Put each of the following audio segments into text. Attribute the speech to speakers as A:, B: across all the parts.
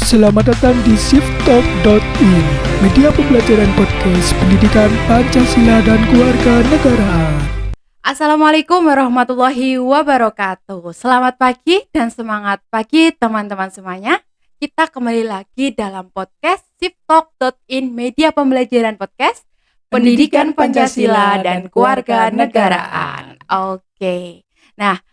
A: Selamat datang di shifttalk.in, media pembelajaran podcast pendidikan Pancasila dan Kewarganegaraan.
B: Assalamualaikum warahmatullahi wabarakatuh. Selamat pagi dan semangat pagi teman-teman semuanya. Kita kembali lagi dalam podcast shifttalk.in, media pembelajaran podcast pendidikan Pancasila dan Kewarganegaraan. Oke. Nah,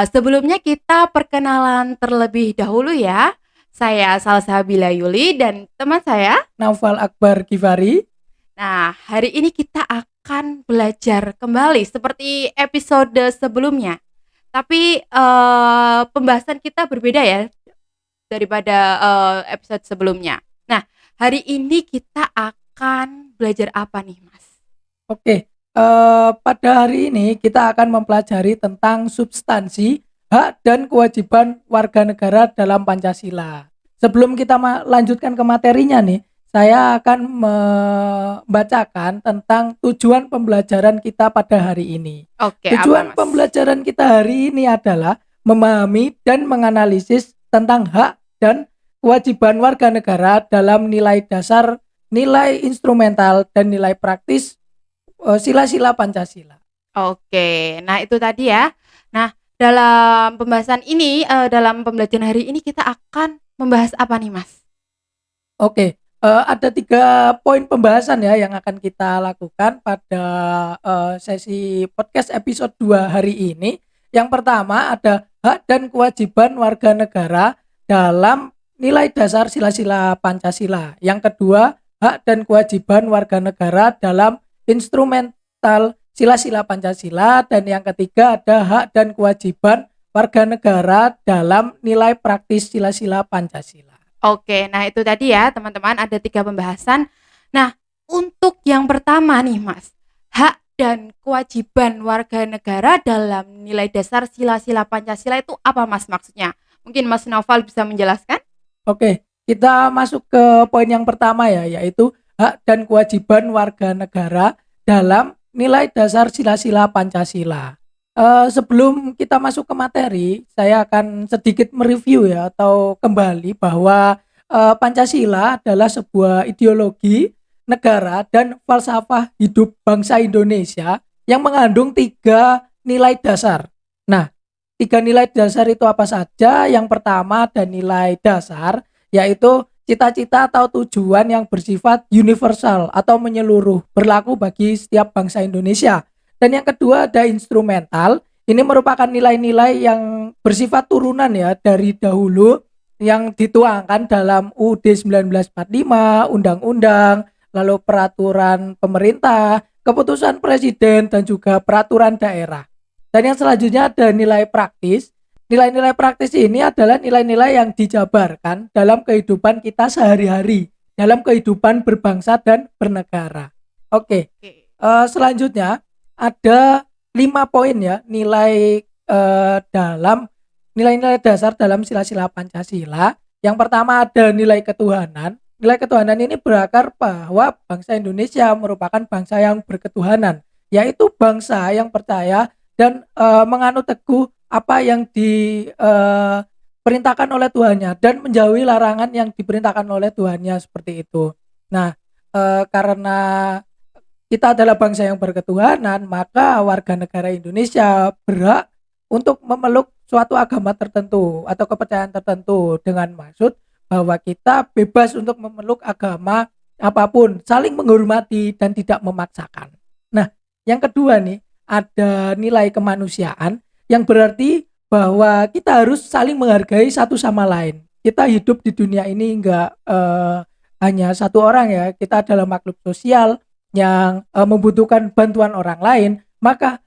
B: sebelumnya kita perkenalan terlebih dahulu ya. Saya Salsabila Yuli dan teman saya
A: Naufal Akbar Gifari.
B: Nah, hari ini kita akan belajar kembali seperti episode sebelumnya. Tapi pembahasan kita berbeda ya daripada episode sebelumnya. Nah, hari ini kita akan belajar apa nih, Mas?
A: Oke, pada hari ini kita akan mempelajari tentang substansi hak dan kewajiban warga negara dalam Pancasila. Sebelum kita lanjutkan ke materinya nih, saya akan membacakan tentang tujuan pembelajaran kita pada hari ini.
B: Oke,
A: Tujuan
B: apa, Mas?
A: pembelajaran kita hari ini adalah memahami dan menganalisis tentang hak dan kewajiban warga negara dalam nilai dasar, nilai instrumental, dan nilai praktis sila-sila Pancasila.
B: Oke, nah itu tadi ya. Nah, dalam pembahasan ini, dalam pembelajaran hari ini kita akan membahas apa nih, Mas?
A: Oke, ada 3 poin pembahasan ya yang akan kita lakukan pada sesi podcast episode 2 hari ini. Yang pertama ada hak dan kewajiban warga negara dalam nilai dasar sila-sila Pancasila. Yang kedua, hak dan kewajiban warga negara dalam instrumental sila-sila Pancasila. Dan yang ketiga ada hak dan kewajiban warga negara dalam nilai praktis sila-sila Pancasila.
B: Oke, nah itu tadi ya teman-teman, ada 3 pembahasan. Nah, untuk yang pertama nih Mas, hak dan kewajiban warga negara dalam nilai dasar sila-sila Pancasila itu apa Mas maksudnya? Mungkin Mas Naufal bisa menjelaskan?
A: Oke, kita masuk ke poin yang pertama ya, yaitu hak dan kewajiban warga negara dalam nilai dasar sila-sila Pancasila. Sebelum kita masuk ke materi, saya akan sedikit mereview ya atau kembali bahwa Pancasila adalah sebuah ideologi negara dan falsafah hidup bangsa Indonesia yang mengandung 3 nilai dasar. Nah, 3 nilai dasar itu apa saja? Yang pertama ada nilai dasar, yaitu cita-cita atau tujuan yang bersifat universal atau menyeluruh, berlaku bagi setiap bangsa Indonesia. Dan yang kedua ada instrumental. Ini merupakan nilai-nilai yang bersifat turunan ya dari dahulu yang dituangkan dalam UUD 1945, undang-undang, lalu peraturan pemerintah, keputusan presiden dan juga peraturan daerah. Dan yang selanjutnya ada nilai praktis. Nilai-nilai praktis ini adalah nilai-nilai yang dijabarkan dalam kehidupan kita sehari-hari, dalam kehidupan berbangsa dan bernegara. Oke, selanjutnya ada 5 poin ya dalam nilai-nilai dasar dalam sila-sila Pancasila. Yang pertama ada nilai ketuhanan. Nilai ketuhanan ini berakar bahwa bangsa Indonesia merupakan bangsa yang berketuhanan, yaitu bangsa yang percaya dan menganut teguh apa yang diperintahkan oleh Tuhannya dan menjauhi larangan yang diperintahkan oleh Tuhannya, seperti itu. Nah, karena kita adalah bangsa yang berketuhanan, maka warga negara Indonesia berhak untuk memeluk suatu agama tertentu atau kepercayaan tertentu dengan maksud bahwa kita bebas untuk memeluk agama apapun, saling menghormati dan tidak memaksakan. Nah, yang kedua nih, ada nilai kemanusiaan yang berarti bahwa kita harus saling menghargai satu sama lain. Kita hidup di dunia ini enggak hanya satu orang ya, kita adalah makhluk sosial yang membutuhkan bantuan orang lain, maka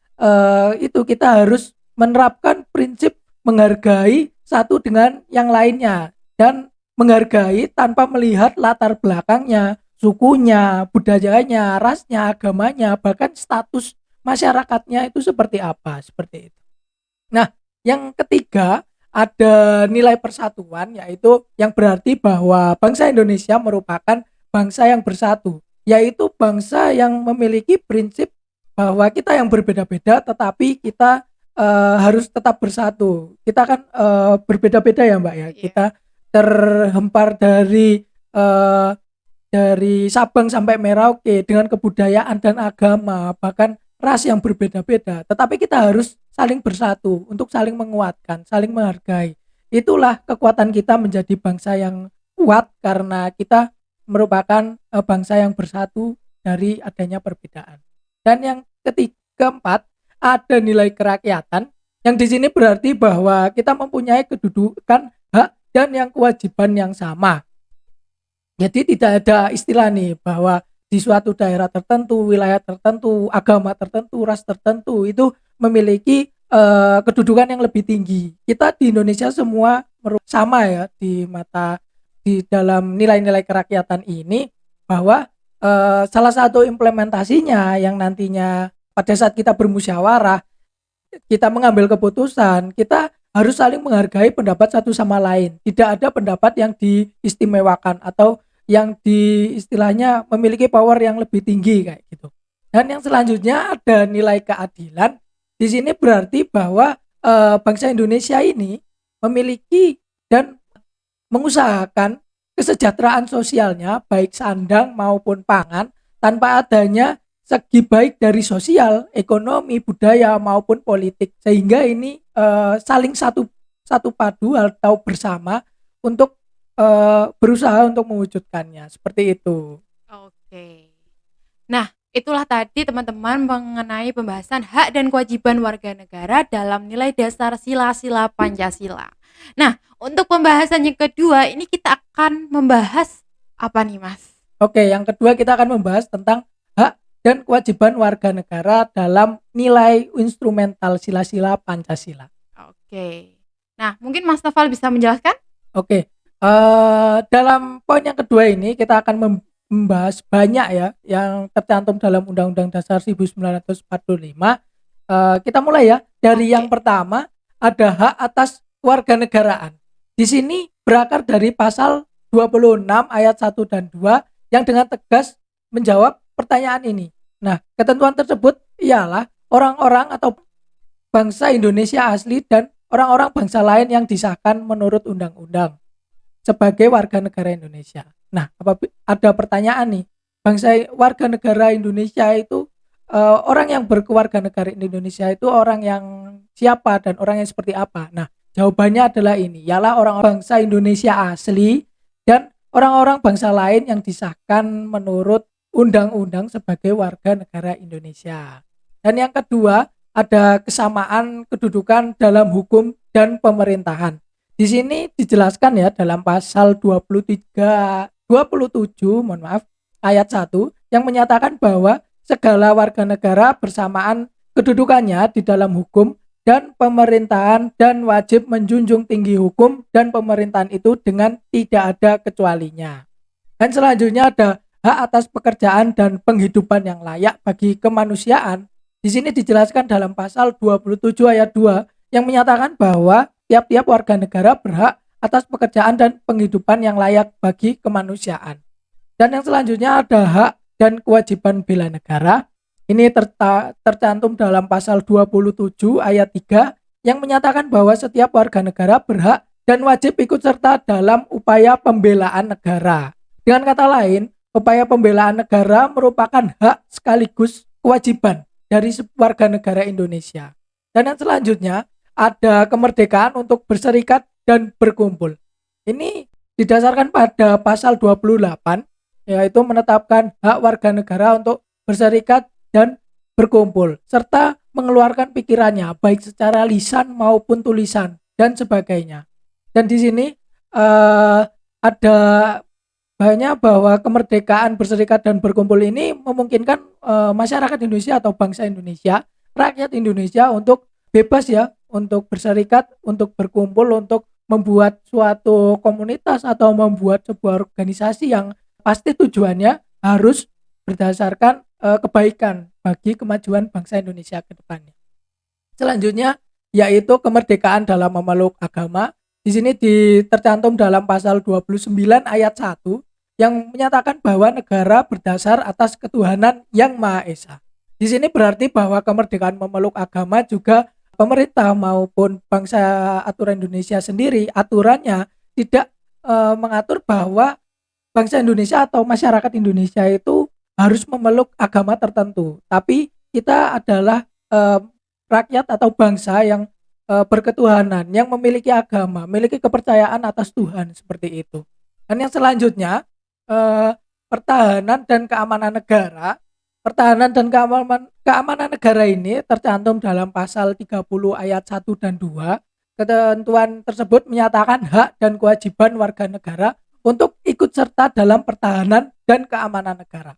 A: itu kita harus menerapkan prinsip menghargai satu dengan yang lainnya dan menghargai tanpa melihat latar belakangnya, sukunya, budayanya, rasnya, agamanya, bahkan status masyarakatnya itu seperti apa, seperti itu. Nah, yang ketiga ada nilai persatuan, yaitu yang berarti bahwa bangsa Indonesia merupakan bangsa yang bersatu, yaitu bangsa yang memiliki prinsip bahwa kita yang berbeda-beda tetapi kita harus tetap bersatu. Kita kan berbeda-beda ya Mbak ya.
B: Iya.
A: Kita terhempar dari Sabang sampai Merauke dengan kebudayaan dan agama, bahkan ras yang berbeda-beda, tetapi kita harus saling bersatu untuk saling menguatkan, saling menghargai. Itulah kekuatan kita menjadi bangsa yang kuat karena kita merupakan bangsa yang bersatu dari adanya perbedaan. Dan yang keempat, ada nilai kerakyatan yang di sini berarti bahwa kita mempunyai kedudukan, hak, dan yang kewajiban yang sama. Jadi tidak ada istilah nih bahwa di suatu daerah tertentu, wilayah tertentu, agama tertentu, ras tertentu itu memiliki kedudukan yang lebih tinggi. Kita di Indonesia semua sama ya di dalam nilai-nilai kerakyatan ini, bahwa salah satu implementasinya yang nantinya pada saat kita bermusyawarah, kita mengambil keputusan, kita harus saling menghargai pendapat satu sama lain. Tidak ada pendapat yang diistimewakan atau yang istilahnya memiliki power yang lebih tinggi kayak gitu. Dan yang selanjutnya ada nilai keadilan. Di sini berarti bahwa bangsa Indonesia ini memiliki dan mengusahakan kesejahteraan sosialnya baik sandang maupun pangan tanpa adanya segi baik dari sosial, ekonomi, budaya maupun politik, sehingga ini saling satu padu atau bersama untuk berusaha untuk mewujudkannya seperti itu.
B: Oke. Nah, itulah tadi teman-teman mengenai pembahasan hak dan kewajiban warga negara dalam nilai dasar sila-sila Pancasila. Nah, untuk pembahasan yang kedua ini kita akan membahas apa nih, Mas?
A: Oke, yang kedua kita akan membahas tentang hak dan kewajiban warga negara dalam nilai instrumental sila-sila Pancasila.
B: Oke. Nah, mungkin Mas Noval bisa menjelaskan?
A: Oke. Dalam poin yang kedua ini kita akan membahas banyak ya yang tercantum dalam Undang-Undang Dasar 1945. Kita mulai ya dari yang pertama, ada hak atas kewarganegaraan. Di sini berakar dari pasal 26 ayat 1 dan 2 yang dengan tegas menjawab pertanyaan ini. Nah, ketentuan tersebut ialah orang-orang atau bangsa Indonesia asli dan orang-orang bangsa lain yang disahkan menurut undang-undang sebagai warga negara Indonesia. Nah, ada pertanyaan nih, warga negara Indonesia itu orang yang berkewarganegaraan di Indonesia itu orang yang siapa dan orang yang seperti apa? Nah, jawabannya adalah ini, ialah orang bangsa Indonesia asli dan orang-orang bangsa lain yang disahkan menurut undang-undang sebagai warga negara Indonesia. Dan yang kedua, ada kesamaan kedudukan dalam hukum dan pemerintahan. Di sini dijelaskan ya dalam pasal 27 ayat 1 yang menyatakan bahwa segala warga negara bersamaan kedudukannya di dalam hukum dan pemerintahan dan wajib menjunjung tinggi hukum dan pemerintahan itu dengan tidak ada kecualinya. Dan selanjutnya ada hak atas pekerjaan dan penghidupan yang layak bagi kemanusiaan. Di sini dijelaskan dalam pasal 27 ayat 2 yang menyatakan bahwa tiap-tiap warga negara berhak atas pekerjaan dan penghidupan yang layak bagi kemanusiaan. Dan yang selanjutnya ada hak dan kewajiban bela negara. Ini tercantum dalam pasal 27 ayat 3 yang menyatakan bahwa setiap warga negara berhak dan wajib ikut serta dalam upaya pembelaan negara. Dengan kata lain, upaya pembelaan negara merupakan hak sekaligus kewajiban dari warga negara Indonesia. Dan yang selanjutnya ada kemerdekaan untuk berserikat dan berkumpul. Ini didasarkan pada pasal 28, yaitu menetapkan hak warga negara untuk berserikat dan berkumpul serta mengeluarkan pikirannya baik secara lisan maupun tulisan dan sebagainya. Dan di sini ada banyak bahwa kemerdekaan berserikat dan berkumpul ini memungkinkan masyarakat Indonesia atau bangsa Indonesia, rakyat Indonesia untuk bebas ya, untuk berserikat, untuk berkumpul, untuk membuat suatu komunitas atau membuat sebuah organisasi yang pasti tujuannya harus berdasarkan kebaikan bagi kemajuan bangsa Indonesia ke depannya. Selanjutnya yaitu kemerdekaan dalam memeluk agama. Di sini tercantum dalam pasal 29 ayat 1 yang menyatakan bahwa negara berdasar atas ketuhanan yang Maha Esa. Di sini berarti bahwa kemerdekaan memeluk agama juga pemerintah maupun bangsa aturan Indonesia sendiri aturannya tidak mengatur bahwa bangsa Indonesia atau masyarakat Indonesia itu harus memeluk agama tertentu. Tapi kita adalah rakyat atau bangsa yang berketuhanan, yang memiliki agama, memiliki kepercayaan atas Tuhan seperti itu. Dan yang selanjutnya eh, pertahanan dan keamanan negara. Pertahanan dan keamanan negara ini tercantum dalam pasal 30 ayat 1 dan 2. Ketentuan tersebut menyatakan hak dan kewajiban warga negara untuk ikut serta dalam pertahanan dan keamanan negara.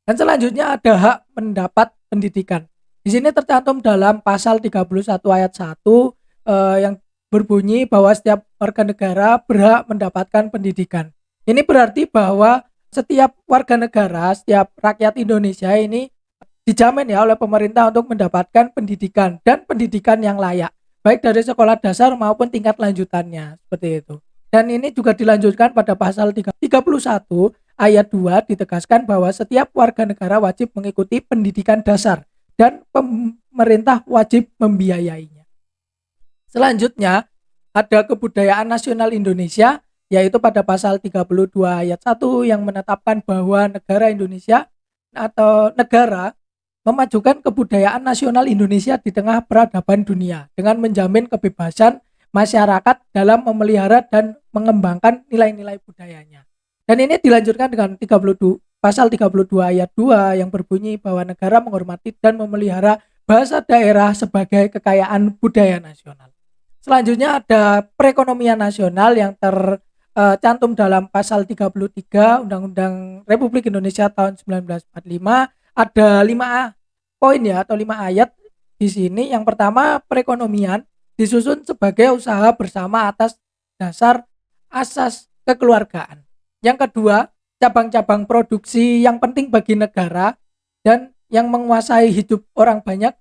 A: Dan selanjutnya ada hak mendapat pendidikan. Di sini tercantum dalam pasal 31 ayat 1 yang berbunyi bahwa setiap warga negara berhak mendapatkan pendidikan. Ini berarti bahwa setiap warga negara, setiap rakyat Indonesia ini dijamin ya oleh pemerintah untuk mendapatkan pendidikan dan pendidikan yang layak, baik dari sekolah dasar maupun tingkat lanjutannya, seperti itu. Dan ini juga dilanjutkan pada pasal 31 ayat 2 ditegaskan bahwa setiap warga negara wajib mengikuti pendidikan dasar dan pemerintah wajib membiayainya. Selanjutnya ada kebudayaan nasional Indonesia, yaitu pada pasal 32 ayat 1 yang menetapkan bahwa negara Indonesia atau negara memajukan kebudayaan nasional Indonesia di tengah peradaban dunia dengan menjamin kebebasan masyarakat dalam memelihara dan mengembangkan nilai-nilai budayanya. Dan ini dilanjutkan dengan pasal 32 ayat 2 yang berbunyi bahwa negara menghormati dan memelihara bahasa daerah sebagai kekayaan budaya nasional. Selanjutnya ada perekonomian nasional yang tercantum dalam pasal 33 Undang-Undang Republik Indonesia tahun 1945. Ada 5 poin ya atau 5 ayat di sini. Yang pertama, perekonomian disusun sebagai usaha bersama atas dasar asas kekeluargaan. Yang kedua, cabang-cabang produksi yang penting bagi negara dan yang menguasai hidup orang banyak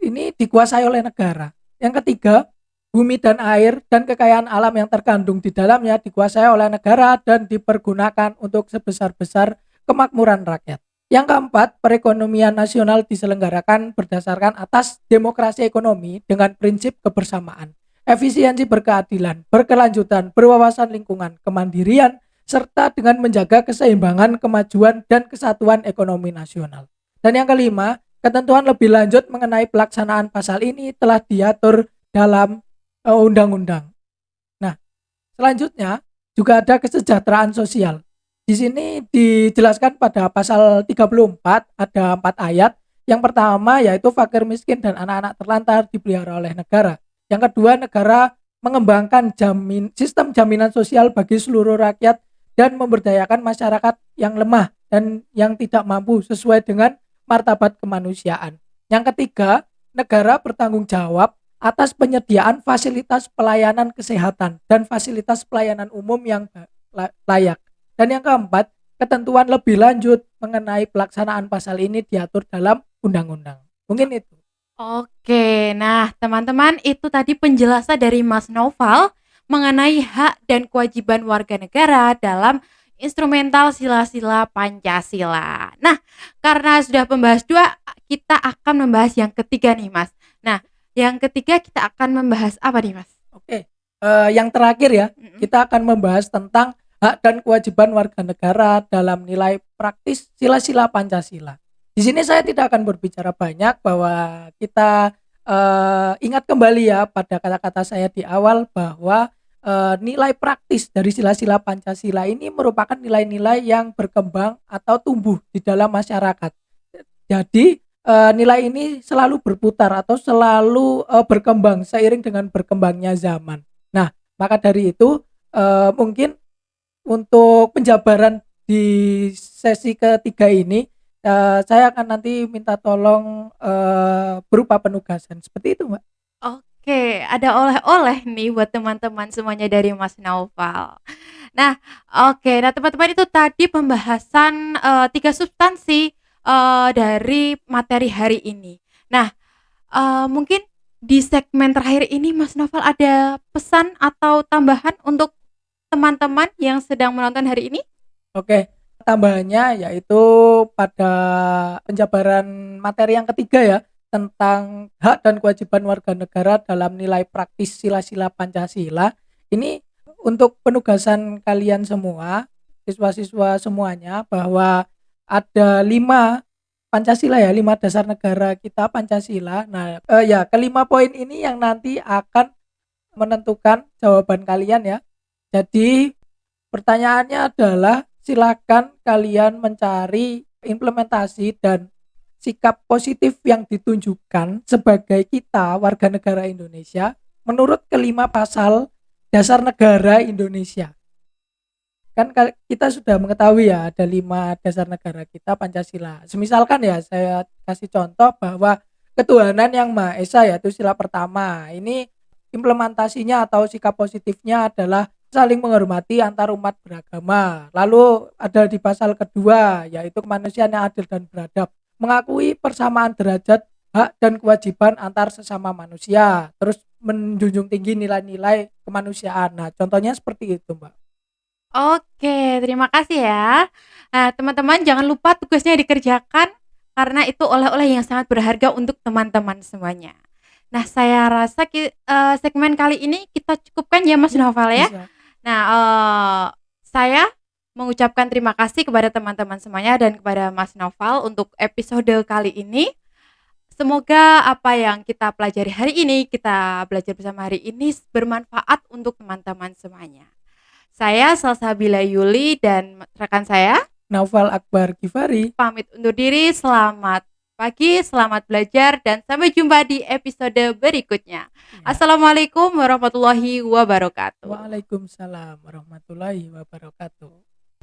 A: ini dikuasai oleh negara. Yang ketiga, bumi dan air dan kekayaan alam yang terkandung di dalamnya dikuasai oleh negara dan dipergunakan untuk sebesar-besar kemakmuran rakyat. Yang keempat, perekonomian nasional diselenggarakan berdasarkan atas demokrasi ekonomi dengan prinsip kebersamaan, efisiensi berkeadilan, berkelanjutan, berwawasan lingkungan, kemandirian, serta dengan menjaga keseimbangan, kemajuan, dan kesatuan ekonomi nasional. Dan yang kelima, ketentuan lebih lanjut mengenai pelaksanaan pasal ini telah diatur dalam undang-undang. Nah, selanjutnya juga ada kesejahteraan sosial. Di sini dijelaskan pada pasal 34 ada 4 ayat. Yang pertama yaitu fakir miskin dan anak-anak terlantar dipelihara oleh negara. Yang kedua, negara mengembangkan sistem jaminan sosial bagi seluruh rakyat dan memberdayakan masyarakat yang lemah dan yang tidak mampu sesuai dengan martabat kemanusiaan. Yang ketiga, negara bertanggung jawab atas penyediaan fasilitas pelayanan kesehatan dan fasilitas pelayanan umum yang layak. Dan yang keempat, ketentuan lebih lanjut mengenai pelaksanaan pasal ini diatur dalam undang-undang. Mungkin itu.
B: Oke, nah teman-teman itu tadi penjelasan dari Mas Noval mengenai hak dan kewajiban warga negara dalam instrumental sila-sila Pancasila. Nah, karena sudah membahas 2, kita akan membahas yang ketiga nih Mas. Nah, yang ketiga kita akan membahas apa nih Mas?
A: Oke, yang terakhir ya, kita akan membahas tentang hak dan kewajiban warga negara dalam nilai praktis sila-sila Pancasila. Di sini saya tidak akan berbicara banyak bahwa kita ingat kembali ya pada kata-kata saya di awal bahwa nilai praktis dari sila-sila Pancasila ini merupakan nilai-nilai yang berkembang atau tumbuh di dalam masyarakat. Jadi nilai ini selalu berputar atau selalu berkembang seiring dengan berkembangnya zaman. Nah, maka dari itu mungkin untuk penjabaran di sesi ketiga ini saya akan nanti minta tolong berupa penugasan seperti itu, Mbak.
B: Oke, ada oleh-oleh nih buat teman-teman semuanya dari Mas Naufal. Nah, oke. Nah, teman-teman itu tadi pembahasan 3 substansi dari materi hari ini. Nah, mungkin di segmen terakhir ini Mas Naufal ada pesan atau tambahan untuk teman-teman yang sedang menonton hari ini?
A: Oke, tambahannya yaitu pada penjabaran materi yang ketiga ya tentang hak dan kewajiban warga negara dalam nilai praktis sila-sila Pancasila. Ini untuk penugasan kalian semua, siswa-siswa semuanya, bahwa ada 5 Pancasila ya, 5 dasar negara kita Pancasila. Nah, ya kelima poin ini yang nanti akan menentukan jawaban kalian ya. Jadi pertanyaannya adalah silakan kalian mencari implementasi dan sikap positif yang ditunjukkan sebagai kita warga negara Indonesia menurut kelima pasal dasar negara Indonesia. Kan kita sudah mengetahui ya ada 5 dasar negara kita Pancasila. Semisalkan ya saya kasih contoh bahwa ketuhanan yang Maha Esa yaitu sila pertama. Ini implementasinya atau sikap positifnya adalah saling menghormati antar umat beragama. Lalu ada di pasal kedua yaitu kemanusiaan yang adil dan beradab. Mengakui persamaan derajat, hak dan kewajiban antar sesama manusia. Terus menjunjung tinggi nilai-nilai kemanusiaan. Nah, contohnya seperti itu, Mbak.
B: Oke, terima kasih ya. Nah, teman-teman jangan lupa tugasnya dikerjakan karena itu oleh-oleh yang sangat berharga untuk teman-teman semuanya. Nah, saya rasa segmen kali ini kita cukupkan ya Mas
A: Ya,
B: Noval ya.
A: bisa.
B: Nah, saya mengucapkan terima kasih kepada teman-teman semuanya dan kepada Mas Noval untuk episode kali ini. Semoga apa yang kita pelajari hari ini, kita belajar bersama hari ini bermanfaat untuk teman-teman semuanya. Saya Salsabila Yuli dan rekan saya
A: Naufal Akbar Gifari.
B: pamit undur diri. Selamat pagi, selamat belajar, dan sampai jumpa di episode berikutnya.
A: Ya.
B: Assalamualaikum warahmatullahi wabarakatuh.
A: Waalaikumsalam warahmatullahi wabarakatuh.